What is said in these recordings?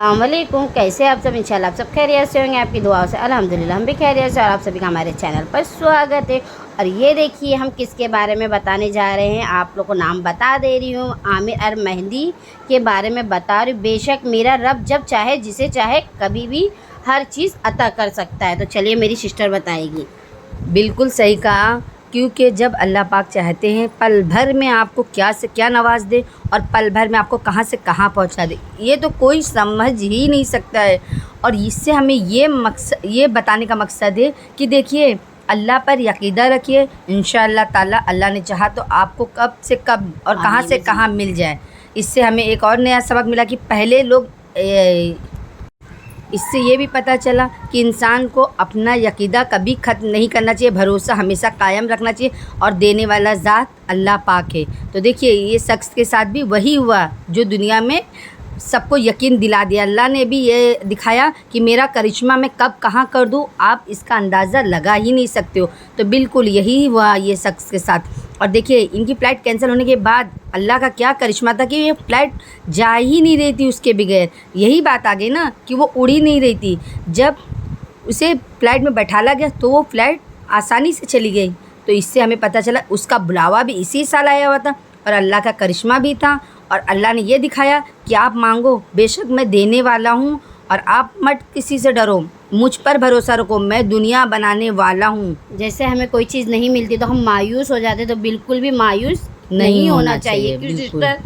अस्सलामुअलैकुम, कैसे आप सब? इंशाल्लाह आप सब खैरियत से होंगे। आपकी दुआओं से अल्हम्दुलिल्लाह हम भी खैरियत से। और आप सभी का हमारे चैनल पर स्वागत है। और ये देखिए हम किसके बारे में बताने जा रहे हैं। आप लोग को नाम बता दे रही हूँ, आमिर अल मेहंदी के बारे में बता रही हूँ। बेशक मेरा रब जब चाहे जिसे चाहे कभी भी हर चीज़ अता कर सकता है। तो चलिए मेरी सिस्टर बताएगी। बिल्कुल सही कहा, क्योंकि जब अल्लाह पाक चाहते हैं पल भर में आपको क्या से क्या नवाज दे और पल भर में आपको कहाँ से कहाँ पहुंचा दे, ये तो कोई समझ ही नहीं सकता है। और इससे हमें ये बताने का मकसद है कि देखिए अल्लाह पर यकीदा रखिए, इंशाअल्लाह ताला अल्लाह ने चाहा तो आपको कब से कब और कहाँ से कहाँ मिल जाए। इससे हमें एक और नया सबक मिला कि पहले लोग इससे ये भी पता चला कि इंसान को अपना यकीदा कभी ख़त्म नहीं करना चाहिए, भरोसा हमेशा कायम रखना चाहिए। और देने वाला ज़ात अल्लाह पाक है। तो देखिए ये शख्स के साथ भी वही हुआ जो दुनिया में सबको यकीन दिला दिया। अल्लाह ने भी ये दिखाया कि मेरा करिश्मा मैं कब कहाँ कर दूँ, आप इसका अंदाज़ा लगा ही नहीं सकते हो। तो बिल्कुल यही हुआ ये शख्स के साथ। और देखिए इनकी फ़्लाइट कैंसिल होने के बाद अल्लाह का क्या करिश्मा था कि ये फ़्लाइट जा ही नहीं रही थी उसके बगैर। यही बात आ गई ना कि वो उड़ ही नहीं रही थी। जब उसे फ़्लाइट में बैठाला गया तो वो फ़्लाइट आसानी से चली गई। तो इससे हमें पता चला उसका बुलावा भी इसी साल आया हुआ था और अल्लाह का करिश्मा भी था। और अल्लाह ने ये दिखाया कि आप मांगो, बेशक मैं देने वाला हूँ और आप मत किसी से डरो, मुझ पर भरोसा रखो, मैं दुनिया बनाने वाला हूँ। जैसे हमें कोई चीज़ नहीं मिलती तो हम मायूस हो जाते, तो बिल्कुल भी मायूस नहीं होना चाहिए क्यों सिस्टर?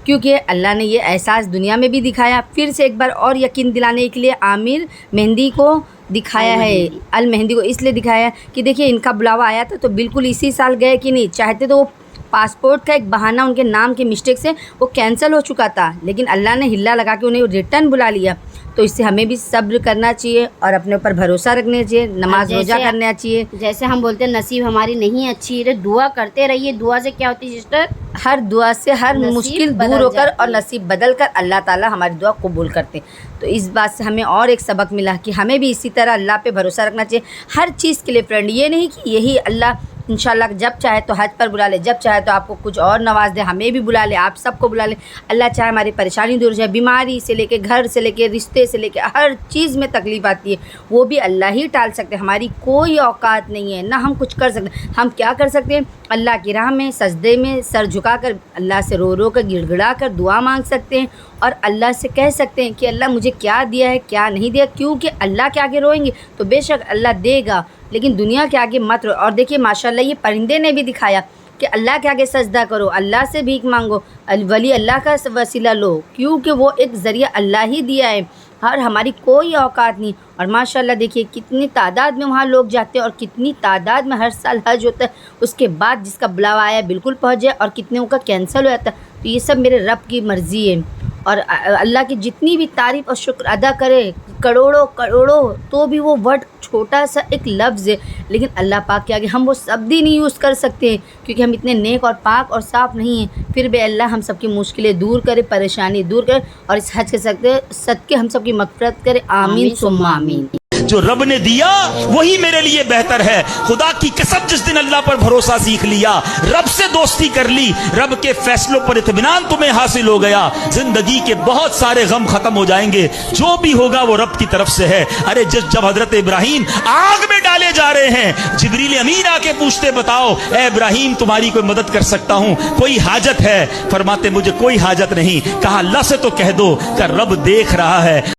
क्योंकि अल्लाह ने ये एहसास दुनिया में भी दिखाया। फिर से एक बार और यकीन दिलाने के लिए आमिर मेहंदी को दिखाया है, अल मेहंदी को इसलिए दिखाया कि देखिए इनका बुलावा आया था तो बिल्कुल इसी साल गए कि नहीं। चाहते तो वो पासपोर्ट का एक बहाना उनके नाम के मिस्टेक से वो कैंसिल हो चुका था, लेकिन अल्लाह ने हिल्ला लगा के उन्हें रिटर्न बुला लिया। तो इससे हमें भी सब्र करना चाहिए और अपने ऊपर भरोसा रखना चाहिए, नमाज रोज़ा करना चाहिए। जैसे हम बोलते हैं नसीब हमारी नहीं अच्छी है, दुआ करते रहिए। दुआ से क्या होती है सिस्टर? हर दुआ से हर मुश्किल दूर होकर और नसीब बदल कर अल्लाह ताला हमारी दुआ कबूल करते। तो इस बात से हमें और एक सबक मिला कि हमें भी इसी तरह अल्लाह पे भरोसा रखना चाहिए हर चीज़ के लिए। फ्रेंड, ये नहीं कि यही अल्लाह इंशाल्लाह जब चाहे तो हज पर बुला ले, जब चाहे तो आपको कुछ और नवाज दे, हमें भी बुला ले, आप सबको बुला ले। अल्लाह चाहे हमारी परेशानी दूर जाए, बीमारी से लेके घर से लेके रिश्ते से लेके हर चीज़ में तकलीफ़ आती है, वो भी अल्लाह ही टाल सकते हैं। हमारी कोई औकात नहीं है, ना हम कुछ कर सकते। हम क्या कर सकते हैं? अल्लाह की राह में सजदे में सर झुकाकर अल्लाह से रो रो कर गिड़गिड़ा कर दुआ मांग सकते हैं और अल्लाह से कह सकते हैं कि अल्लाह मुझे क्या दिया है क्या नहीं दिया। क्योंकि अल्लाह के आगे रोएंगे तो बेशक अल्लाह देगा, लेकिन दुनिया के आगे मत रो। और देखिए माशाल्लाह ये परिंदे ने भी दिखाया कि अल्लाह के आगे सजदा करो, अल्लाह से भीख मांगो, वली अल्लाह का वसीला लो, क्योंकि वो एक ज़रिया अल्लाह ही दिया है और हमारी कोई औकात नहीं। और माशाल्लाह देखिए कितनी तादाद में वहाँ लोग जाते हैं और कितनी तादाद में हर साल हज होता है। उसके बाद जिसका बुलावा आया बिल्कुल पहुँच जाए और कितने का कैंसिल हो जाता है। तो ये सब मेरे रब की मर्ज़ी है। और अल्लाह की जितनी भी तारीफ़ और शुक्र अदा करे करोड़ों करोड़ों, तो भी वो वर्ड छोटा सा एक लफ्ज़ है। लेकिन अल्लाह पाक के आगे हम वो शब्द ही नहीं यूज़ कर सकते क्योंकि हम इतने नेक और पाक और साफ़ नहीं हैं। फिर भी अल्लाह हम सबकी मुश्किलें दूर करे, परेशानी दूर करे और इस हज के सदके हम सबकी मग़फ़िरत करे। आमीन सुम्मा आमीन। जो रब ने दिया वही मेरे लिए बेहतर है। खुदा की कसम, जिस दिन अल्लाह पर भरोसा सीख लिया, रब से दोस्ती कर ली, रब के फैसलों पर इत्मीनान तुम्हें हासिल हो गया, जिंदगी के बहुत सारे गम खत्म हो जाएंगे। जो भी होगा वो रब की तरफ से है। अरे जब हजरत इब्राहिम आग में डाले जा रहे हैं, जिब्रील अमीन आके पूछते बताओ ए इब्राहिम तुम्हारी कोई मदद कर सकता हूँ, कोई हाजत है? फरमाते मुझे कोई हाजत नहीं। कहा अल्लाह से तो कह दो कि रब देख रहा है।